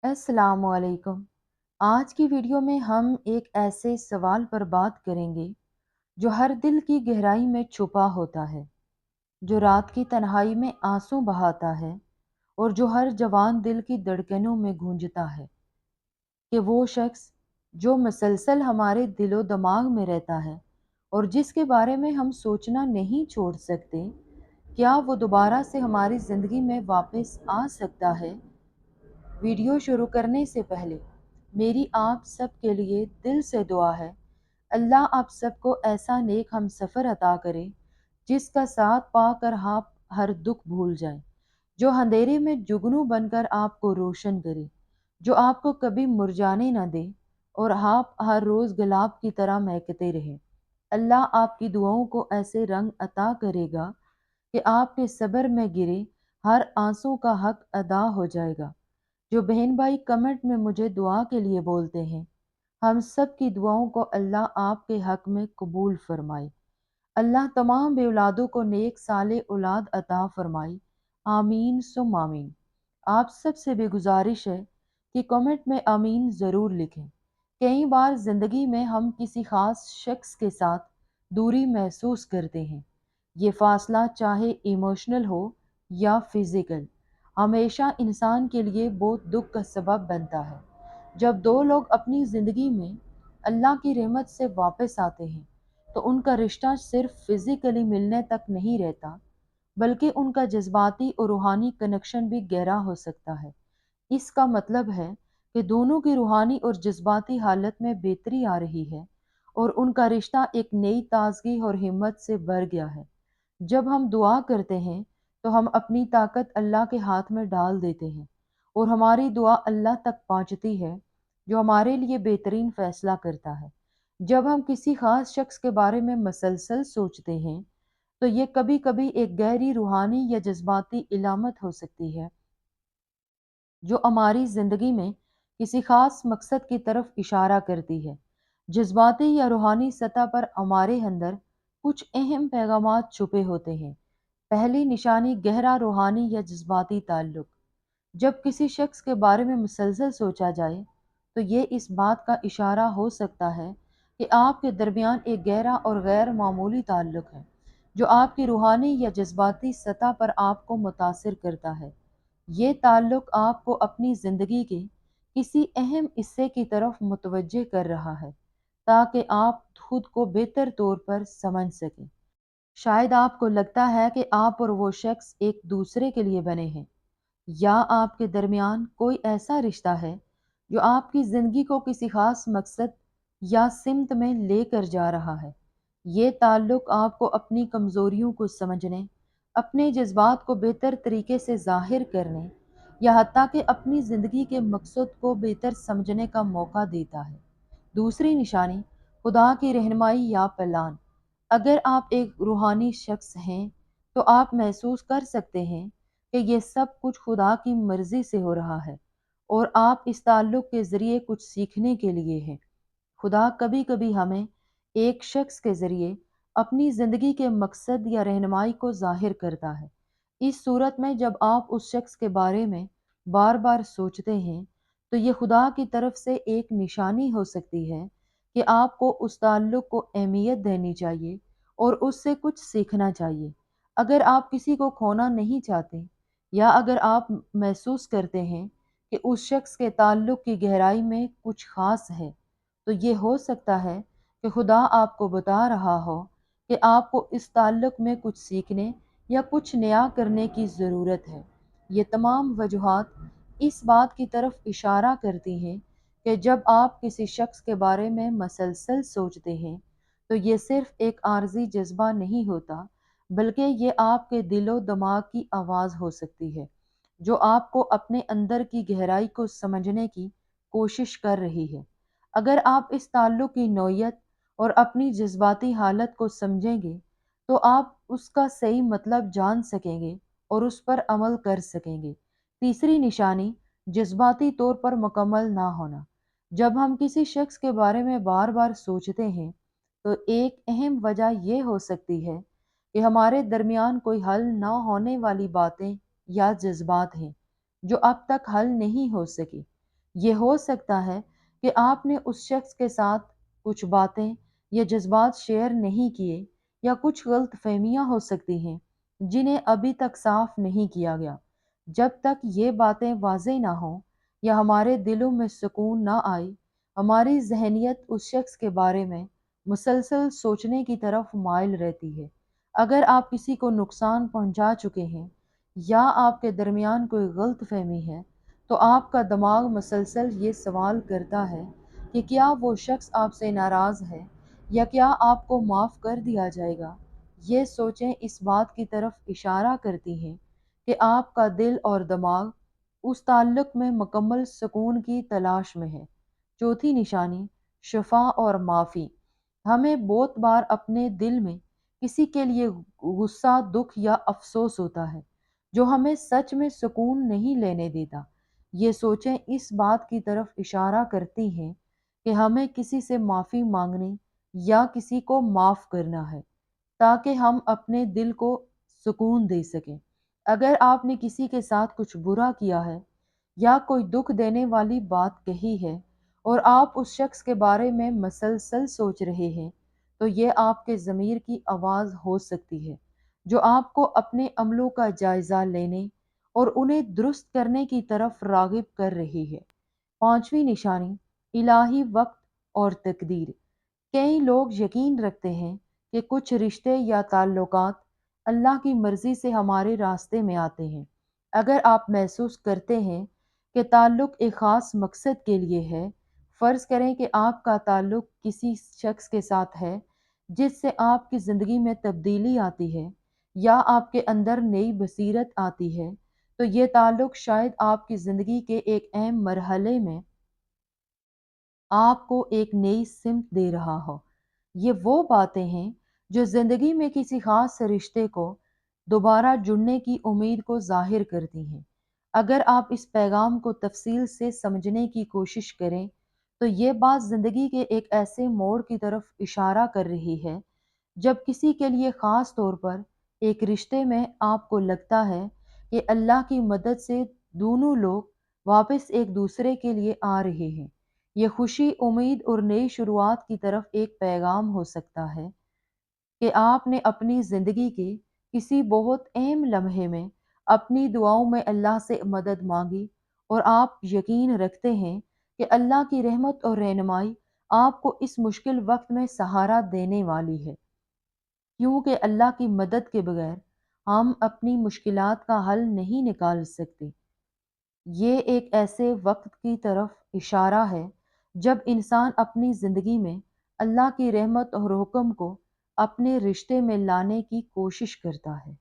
अस्सलाम वालेकुम। आज की वीडियो में हम एक ऐसे सवाल पर बात करेंगे जो हर दिल की गहराई में छुपा होता है, जो रात की तन्हाई में आंसू बहाता है और जो हर जवान दिल की धड़कनों में गूंजता है कि वो शख्स जो मुसलसल हमारे दिलो दिमाग में रहता है और जिसके बारे में हम सोचना नहीं छोड़ सकते, क्या वो दोबारा से हमारी ज़िंदगी में वापस आ सकता है? वीडियो शुरू करने से पहले मेरी आप सब के लिए दिल से दुआ है, अल्लाह आप सबको ऐसा नेक हम सफ़र अता करे जिसका साथ पाकर आप हर दुख भूल जाएं, जो अंधेरे में जुगनू बनकर आपको रोशन करे, जो आपको कभी मुरझाने न दे और आप हर रोज़ गुलाब की तरह महकते रहें। अल्लाह आपकी दुआओं को ऐसे रंग अता करेगा कि आपके सब्र में गिरे हर आंसू का हक अदा हो जाएगा। जो बहन भाई कमेंट में मुझे दुआ के लिए बोलते हैं, हम सब की दुआओं को अल्लाह आपके हक में कबूल फरमाए। अल्लाह तमाम बेऔलादों को नेक साले औलाद अता फरमाए। आमीन सुम आमीन। आप सब से भी गुजारिश है कि कमेंट में आमीन ज़रूर लिखें। कई बार ज़िंदगी में हम किसी ख़ास शख्स के साथ दूरी महसूस करते हैं। ये फासला चाहे इमोशनल हो या फिज़िकल, हमेशा इंसान के लिए बहुत दुख का सबब बनता है। जब दो लोग अपनी ज़िंदगी में अल्लाह की रहमत से वापस आते हैं, तो उनका रिश्ता सिर्फ फिज़िकली मिलने तक नहीं रहता, बल्कि उनका जज्बाती और रूहानी कनेक्शन भी गहरा हो सकता है। इसका मतलब है कि दोनों की रूहानी और जज्बाती हालत में बेहतरी आ रही है और उनका रिश्ता एक नई ताजगी और हिम्मत से भर गया है। जब हम दुआ करते हैं तो हम अपनी ताकत अल्लाह के हाथ में डाल देते हैं और हमारी दुआ अल्लाह तक पहुंचती है, जो हमारे लिए बेहतरीन फैसला करता है। जब हम किसी खास शख्स के बारे में मसलसल सोचते हैं, तो ये कभी कभी एक गहरी रूहानी या जज्बाती इलामत हो सकती है, जो हमारी ज़िंदगी में किसी खास मकसद की तरफ इशारा करती है। जज्बाती या रूहानी सतह पर हमारे अंदर कुछ अहम पैगामात छुपे होते हैं। पहली निशानी गहरा रूहानी या जज्बाती ताल्लुक। जब किसी शख्स के बारे में मुसलसल सोचा जाए, तो ये इस बात का इशारा हो सकता है कि आपके दरमियान एक गहरा और गैर मामूली ताल्लुक है, जो आपकी रूहानी या जज्बाती सतह पर आपको मुतासिर करता है। ये ताल्लुक आपको अपनी ज़िंदगी के किसी अहम हिस्से की तरफ मुतवज्जे कर रहा है, ताकि आप खुद को बेहतर तौर पर समझ सकें। शायद आपको लगता है कि आप और वो शख्स एक दूसरे के लिए बने हैं, या आपके दरमियान कोई ऐसा रिश्ता है जो आपकी ज़िंदगी को किसी खास मकसद या सिमत में लेकर जा रहा है। ये ताल्लुक आपको अपनी कमज़ोरियों को समझने, अपने जज्बात को बेहतर तरीके से ज़ाहिर करने या हत्ता कि अपनी ज़िंदगी के मकसद को बेहतर समझने का मौका देता है। दूसरी निशानी खुदा की रहनुमाई या प्लान। अगर आप एक रूहानी शख्स हैं, तो आप महसूस कर सकते हैं कि ये सब कुछ खुदा की मर्जी से हो रहा है और आप इस ताल्लुक के ज़रिए कुछ सीखने के लिए हैं। खुदा कभी कभी हमें एक शख्स के ज़रिए अपनी ज़िंदगी के मकसद या रहनुमाई को ज़ाहिर करता है। इस सूरत में जब आप उस शख्स के बारे में बार बार सोचते हैं, तो ये खुदा की तरफ से एक निशानी हो सकती है कि आपको उस ताल्लुक को अहमियत देनी चाहिए और उससे कुछ सीखना चाहिए। अगर आप किसी को खोना नहीं चाहते, या अगर आप महसूस करते हैं कि उस शख्स के ताल्लुक की गहराई में कुछ खास है, तो ये हो सकता है कि खुदा आपको बता रहा हो कि आपको इस ताल्लुक में कुछ सीखने या कुछ नया करने की ज़रूरत है। ये तमाम वजूहात इस बात की तरफ इशारा करती हैं कि जब आप किसी शख्स के बारे में मसलसल सोचते हैं, तो ये सिर्फ एक आर्जी जज्बा नहीं होता, बल्कि ये आपके दिलो दिमाग की आवाज़ हो सकती है, जो आपको अपने अंदर की गहराई को समझने की कोशिश कर रही है। अगर आप इस ताल्लुक की नौयत और अपनी जज्बाती हालत को समझेंगे, तो आप उसका सही मतलब जान सकेंगे और उस पर अमल कर सकेंगे। तीसरी निशानी जज्बाती तौर पर मुकम्मल ना होना। जब हम किसी शख्स के बारे में बार बार सोचते हैं, तो एक अहम वजह यह हो सकती है कि हमारे दरमियान कोई हल ना होने वाली बातें या जज्बात हैं जो अब तक हल नहीं हो सकी। یہ ہو سکتا ہے کہ آپ نے اس شخص کے ساتھ کچھ باتیں یا جذبات شیئر نہیں کیے، یا کچھ غلط فہمیاں ہو سکتی ہیں جنہیں ابھی تک صاف نہیں کیا گیا۔ جب تک یہ باتیں واضح نہ ہوں یا ہمارے دلوں میں سکون نہ آئے، ہماری ذہنیت اس شخص کے بارے میں مسلسل سوچنے کی طرف مائل رہتی ہے۔ اگر آپ کسی کو نقصان پہنچا چکے ہیں یا آپ کے درمیان کوئی غلط فہمی ہے، تو آپ کا دماغ مسلسل یہ سوال کرتا ہے کہ کیا وہ شخص آپ سے ناراض ہے، یا کیا آپ کو معاف کر دیا جائے گا۔ یہ سوچیں اس بات کی طرف اشارہ کرتی ہیں کہ آپ کا دل اور دماغ اس تعلق میں مکمل سکون کی تلاش میں ہے۔ چوتھی نشانی، شفا اور معافی۔ ہمیں بہت بار اپنے دل میں کسی کے لیے غصہ، دکھ یا افسوس ہوتا ہے جو ہمیں سچ میں سکون نہیں لینے دیتا۔ یہ سوچیں اس بات کی طرف اشارہ کرتی ہیں کہ ہمیں کسی سے معافی مانگنی یا کسی کو معاف کرنا ہے، تاکہ ہم اپنے دل کو سکون دے سکیں۔ اگر آپ نے کسی کے ساتھ کچھ برا کیا ہے یا کوئی دکھ دینے والی بات کہی ہے، اور آپ اس شخص کے بارے میں مسلسل سوچ رہے ہیں، تو یہ آپ کے ضمیر کی آواز ہو سکتی ہے جو آپ کو اپنے عملوں کا جائزہ لینے اور انہیں درست کرنے کی طرف راغب کر رہی ہے۔ پانچویں نشانی، الہی وقت اور تقدیر۔ کئی لوگ یقین رکھتے ہیں کہ کچھ رشتے یا تعلقات اللہ کی مرضی سے ہمارے راستے میں آتے ہیں۔ اگر آپ محسوس کرتے ہیں کہ تعلق ایک خاص مقصد کے لیے ہے، فرض کریں کہ آپ کا تعلق کسی شخص کے ساتھ ہے جس سے آپ کی زندگی میں تبدیلی آتی ہے یا آپ کے اندر نئی بصیرت آتی ہے، تو یہ تعلق شاید آپ کی زندگی کے ایک اہم مرحلے میں آپ کو ایک نئی سمت دے رہا ہو۔ یہ وہ باتیں ہیں جو زندگی میں کسی خاص رشتے کو دوبارہ جڑنے کی امید کو ظاہر کرتی ہیں۔ اگر آپ اس پیغام کو تفصیل سے سمجھنے کی کوشش کریں تو یہ بات زندگی کے ایک ایسے موڑ کی طرف اشارہ کر رہی ہے جب کسی کے لیے خاص طور پر ایک رشتے میں آپ کو لگتا ہے کہ اللہ کی مدد سے دونوں لوگ واپس ایک دوسرے کے لیے آ رہے ہیں۔ یہ خوشی، امید اور نئی شروعات کی طرف ایک پیغام ہو سکتا ہے کہ آپ نے اپنی زندگی کے کسی بہت اہم لمحے میں اپنی دعاؤں میں اللہ سے مدد مانگی، اور آپ یقین رکھتے ہیں کہ اللہ کی رحمت اور رہنمائی آپ کو اس مشکل وقت میں سہارا دینے والی ہے، کیونکہ اللہ کی مدد کے بغیر ہم اپنی مشکلات کا حل نہیں نکال سکتے۔ یہ ایک ایسے وقت کی طرف اشارہ ہے جب انسان اپنی زندگی میں اللہ کی رحمت اور حکم کو اپنے رشتے میں لانے کی کوشش کرتا ہے۔